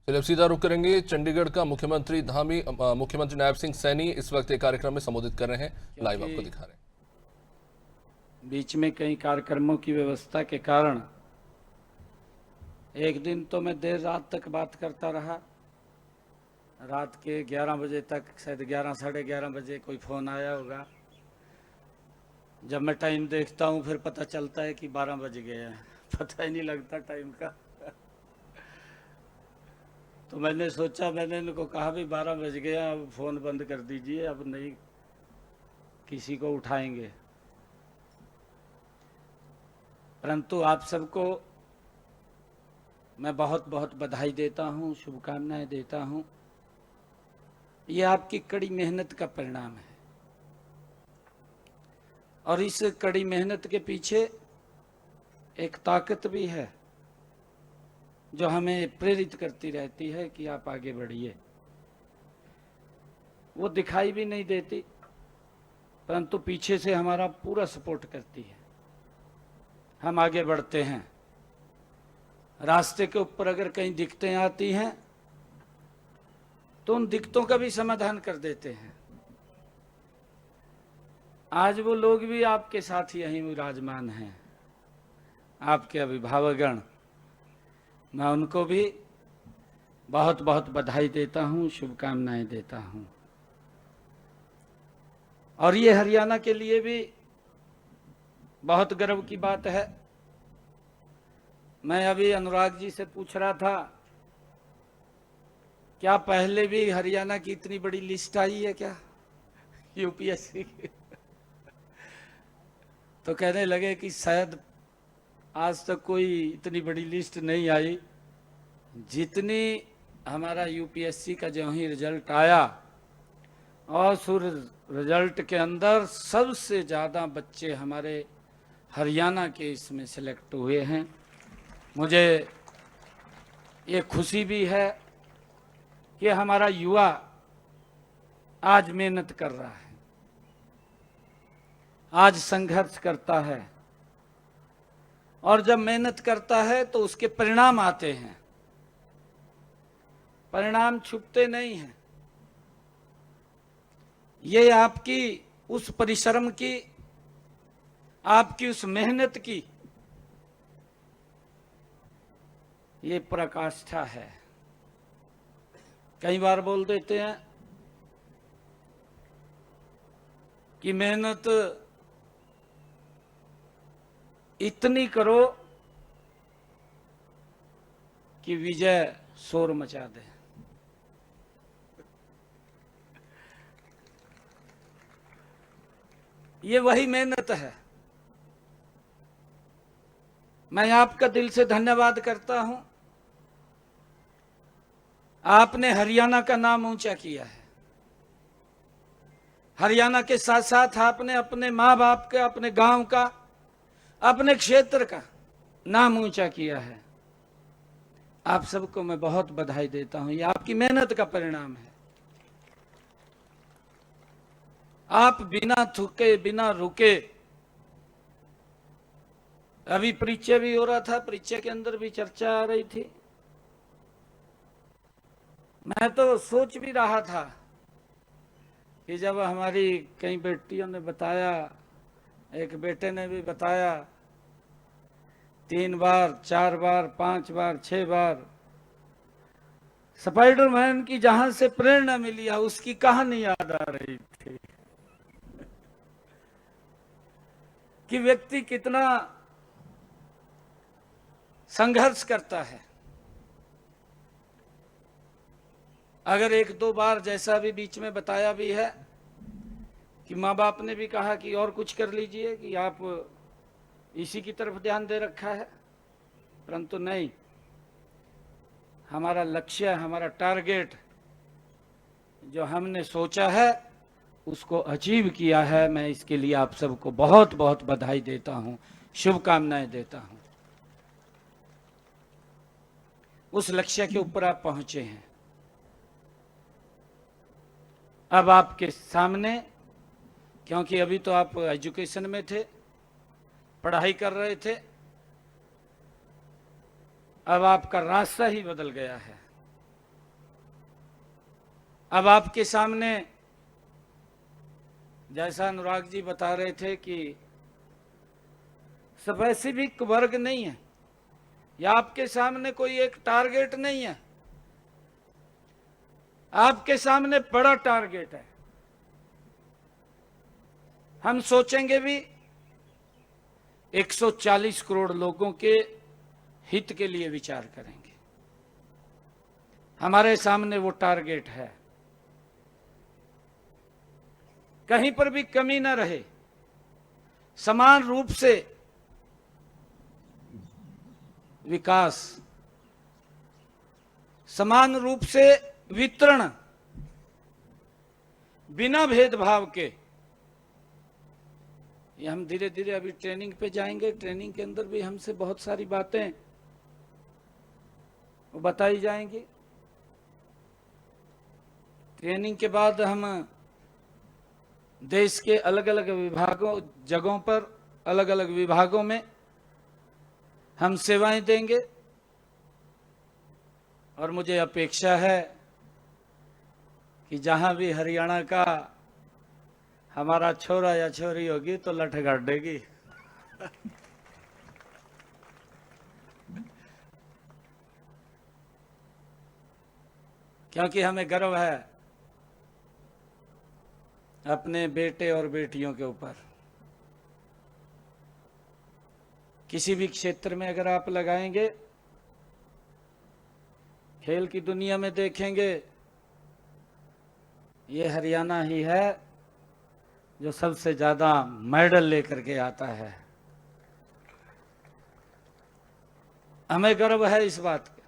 चलिए अब सीधा रुख करेंगे चंडीगढ़ का। मुख्यमंत्री नायब सिंह सैनी इस वक्त एक कार्यक्रम में संबोधित कर रहे हैं। लाइव आपको दिखा रहे हैं। बीच में कई कार्यक्रमों की व्यवस्था के कारण एक दिन तो मैं देर रात तक बात करता रहा। रात के 11 बजे तक, शायद 11 साढ़े 11 बजे कोई फ़ोन आया होगा। जब मैं टाइम देखता हूँ फिर पता चलता है कि 12 बज गए हैं। पता ही नहीं लगता टाइम का। तो मैंने सोचा, मैंने इनको कहा भी 12 बज गया, अब फ़ोन बंद कर दीजिए, अब नहीं किसी को उठाएंगे। परंतु आप सबको मैं बहुत बहुत बधाई देता हूँ, शुभकामनाएं देता हूँ। ये आपकी कड़ी मेहनत का परिणाम है और इस कड़ी मेहनत के पीछे एक ताकत भी है जो हमें प्रेरित करती रहती है कि आप आगे बढ़िए। वो दिखाई भी नहीं देती, परंतु पीछे से हमारा पूरा सपोर्ट करती है। हम आगे बढ़ते हैं। रास्ते के ऊपर अगर कहीं दिक्कतें आती हैं तो उन दिक्कतों का भी समाधान कर देते हैं। आज वो लोग भी आपके साथ यहीं विराजमान हैं, आपके अभिभावकगण। मैं उनको भी बहुत बहुत बधाई देता हूँ, शुभकामनाएं देता हूँ। और ये हरियाणा के लिए भी बहुत गर्व की बात है। मैं अभी अनुराग जी से पूछ रहा था, क्या पहले भी हरियाणा की इतनी बड़ी लिस्ट आई है क्या यूपीएससी की? तो कहने लगे कि शायद आज तक कोई इतनी बड़ी लिस्ट नहीं आई जितनी हमारा यूपीएससी का जो ही रिजल्ट आया। और उस रिजल्ट के अंदर सबसे ज़्यादा बच्चे हमारे हरियाणा के इसमें सेलेक्ट हुए हैं। मुझे ये खुशी भी है कि हमारा युवा आज मेहनत कर रहा है, आज संघर्ष करता है। और जब मेहनत करता है तो उसके परिणाम आते हैं। परिणाम छुपते नहीं हैं। ये आपकी उस परिश्रम की, आपकी उस मेहनत की ये पराकाष्ठा है। कई बार बोल देते हैं कि मेहनत इतनी करो कि विजय शोर मचा दे। ये वही मेहनत है। मैं आपका दिल से धन्यवाद करता हूं। आपने हरियाणा का नाम ऊंचा किया है। हरियाणा के साथ साथ आपने अपने माँ बाप का, अपने गांव का, अपने क्षेत्र का नाम ऊंचा किया है। आप सबको मैं बहुत बधाई देता हूं। ये आपकी मेहनत का परिणाम है। आप बिना थूके, बिना रुके, अभी परिचय भी हो रहा था, परिचय के अंदर भी चर्चा आ रही थी। मैं तो सोच भी रहा था कि जब हमारी कई बेटियों ने बताया, एक बेटे ने भी बताया, 3 बार, 4 बार, 5 बार, 6 बार स्पाइडरमैन की जहां से प्रेरणा मिली है उसकी कहानी याद आ रही थी कि व्यक्ति कितना संघर्ष करता है। अगर 1-2 बार, जैसा भी बीच में बताया भी है कि माँ बाप ने भी कहा कि और कुछ कर लीजिए, कि आप इसी की तरफ ध्यान दे रखा है, परंतु नहीं। हमारा लक्ष्य, हमारा टारगेट जो हमने सोचा है उसको अचीव किया है। मैं इसके लिए आप सबको बहुत बहुत बधाई देता हूं, शुभकामनाएं देता हूं। उस लक्ष्य के ऊपर आप पहुंचे हैं। अब आपके सामने, क्योंकि अभी तो आप एजुकेशन में थे, पढ़ाई कर रहे थे, अब आपका रास्ता ही बदल गया है। अब आपके सामने जैसा अनुराग जी बता रहे थे कि स्पेसिफिक वर्ग नहीं है, या आपके सामने कोई एक टारगेट नहीं है, आपके सामने बड़ा टारगेट है। हम सोचेंगे भी 140 करोड़ लोगों के हित के लिए विचार करेंगे। हमारे सामने वो टारगेट है, कहीं पर भी कमी न रहे, समान रूप से विकास, समान रूप से वितरण, बिना भेदभाव के। ये हम धीरे धीरे अभी ट्रेनिंग पे जाएंगे, ट्रेनिंग के अंदर भी हमसे बहुत सारी बातें वो बताई जाएंगी। ट्रेनिंग के बाद हम देश के अलग अलग विभागों, जगहों पर, अलग अलग विभागों में हम सेवाएं देंगे। और मुझे अपेक्षा है कि जहां भी हरियाणा का हमारा छोरा या छोरी होगी तो लठ गाड़ेगी। क्योंकि हमें गर्व है अपने बेटे और बेटियों के ऊपर। किसी भी क्षेत्र में अगर आप लगाएंगे, खेल की दुनिया में देखेंगे, ये हरियाणा ही है जो सबसे ज्यादा मेडल लेकर के आता है। हमें गर्व है इस बात का,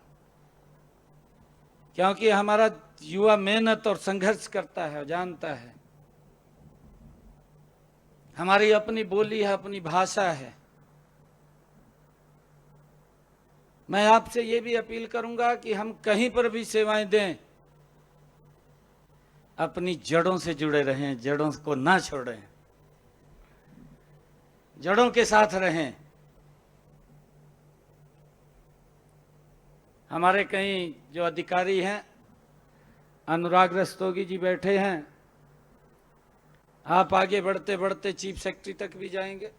क्योंकि हमारा युवा मेहनत और संघर्ष करता है, जानता है। हमारी अपनी बोली है, अपनी भाषा है। मैं आपसे ये भी अपील करूंगा कि हम कहीं पर भी सेवाएं दें, अपनी जड़ों से जुड़े रहें, जड़ों को ना छोड़ें, जड़ों के साथ रहें। हमारे कई जो अधिकारी हैं, अनुराग रस्तोगी जी बैठे हैं, आप आगे बढ़ते बढ़ते चीफ सेक्रेटरी तक भी जाएंगे।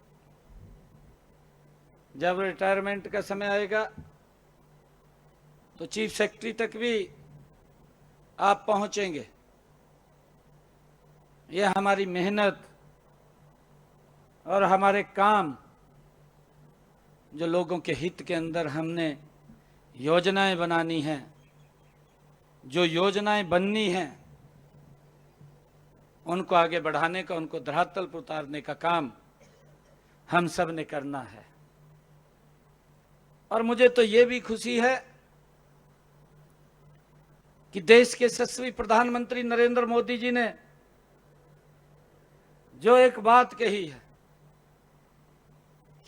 जब रिटायरमेंट का समय आएगा तो चीफ सेक्रेटरी तक भी आप पहुंचेंगे। यह हमारी मेहनत और हमारे काम, जो लोगों के हित के अंदर हमने योजनाएं बनानी हैं, जो योजनाएं बननी हैं, उनको आगे बढ़ाने का, उनको धरातल पर उतारने का काम हम सब ने करना है। और मुझे तो ये भी खुशी है कि देश के यशस्वी प्रधानमंत्री नरेंद्र मोदी जी ने जो एक बात कही है,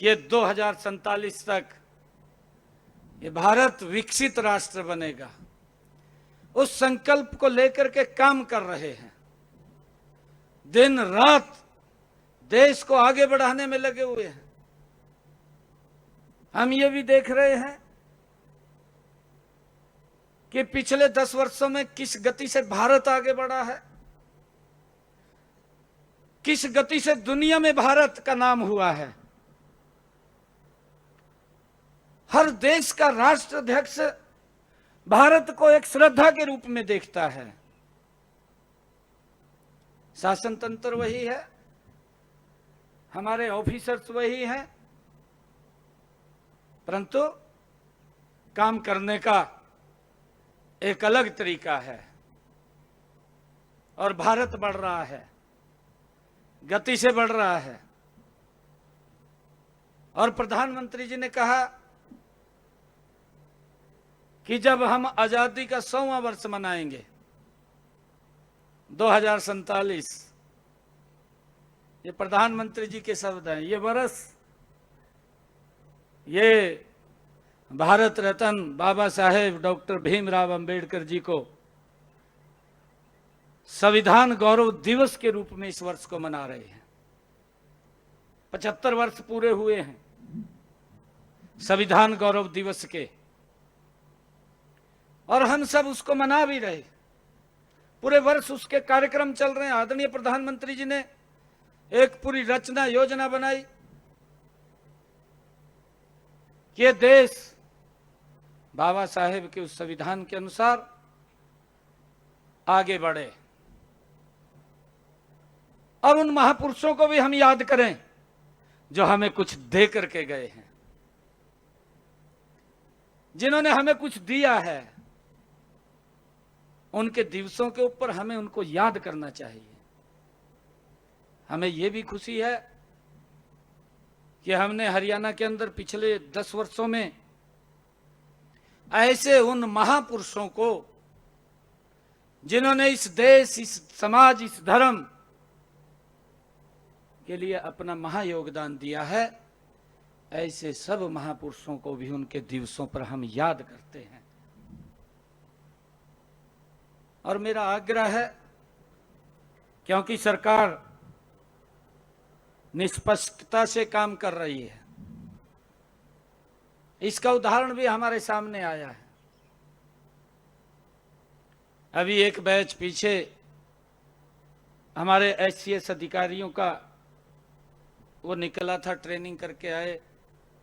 ये 2047 तक ये भारत विकसित राष्ट्र बनेगा, उस संकल्प को लेकर के काम कर रहे हैं। दिन रात देश को आगे बढ़ाने में लगे हुए हैं। हम ये भी देख रहे हैं कि पिछले 10 वर्षों में किस गति से भारत आगे बढ़ा है, किस गति से दुनिया में भारत का नाम हुआ है। हर देश का राष्ट्राध्यक्ष भारत को एक श्रद्धा के रूप में देखता है। शासन तंत्र वही है, हमारे ऑफिसर्स वही हैं, परंतु काम करने का एक अलग तरीका है। और भारत बढ़ रहा है, गति से बढ़ रहा है। और प्रधानमंत्री जी ने कहा कि जब हम आजादी का 100वां वर्ष मनाएंगे 2047, ये प्रधानमंत्री जी के शब्द हैं, ये वर्ष, ये भारत रत्न बाबा साहेब डॉक्टर भीमराव अंबेडकर जी को संविधान गौरव दिवस के रूप में इस वर्ष को मना रहे हैं। 75 वर्ष पूरे हुए हैं संविधान गौरव दिवस के, और हम सब उसको मना भी रहे। पूरे वर्ष उसके कार्यक्रम चल रहे हैं। आदरणीय प्रधानमंत्री जी ने एक पूरी रचना योजना बनाई कि ये देश बाबा साहेब के उस संविधान के अनुसार आगे बढ़े और उन महापुरुषों को भी हम याद करें जो हमें कुछ दे करके गए हैं, जिन्होंने हमें कुछ दिया है। उनके दिवसों के ऊपर हमें उनको याद करना चाहिए। हमें यह भी खुशी है कि हमने हरियाणा के अंदर पिछले 10 वर्षों में ऐसे उन महापुरुषों को, जिन्होंने इस देश, इस समाज, इस धर्म के लिए अपना महायोगदान दिया है, ऐसे सब महापुरुषों को भी उनके दिवसों पर हम याद करते हैं। और मेरा आग्रह है, क्योंकि सरकार निष्पक्षता से काम कर रही है, इसका उदाहरण भी हमारे सामने आया है। अभी एक बैच पीछे हमारे एचसीएस अधिकारियों का वो निकला था, ट्रेनिंग करके आए।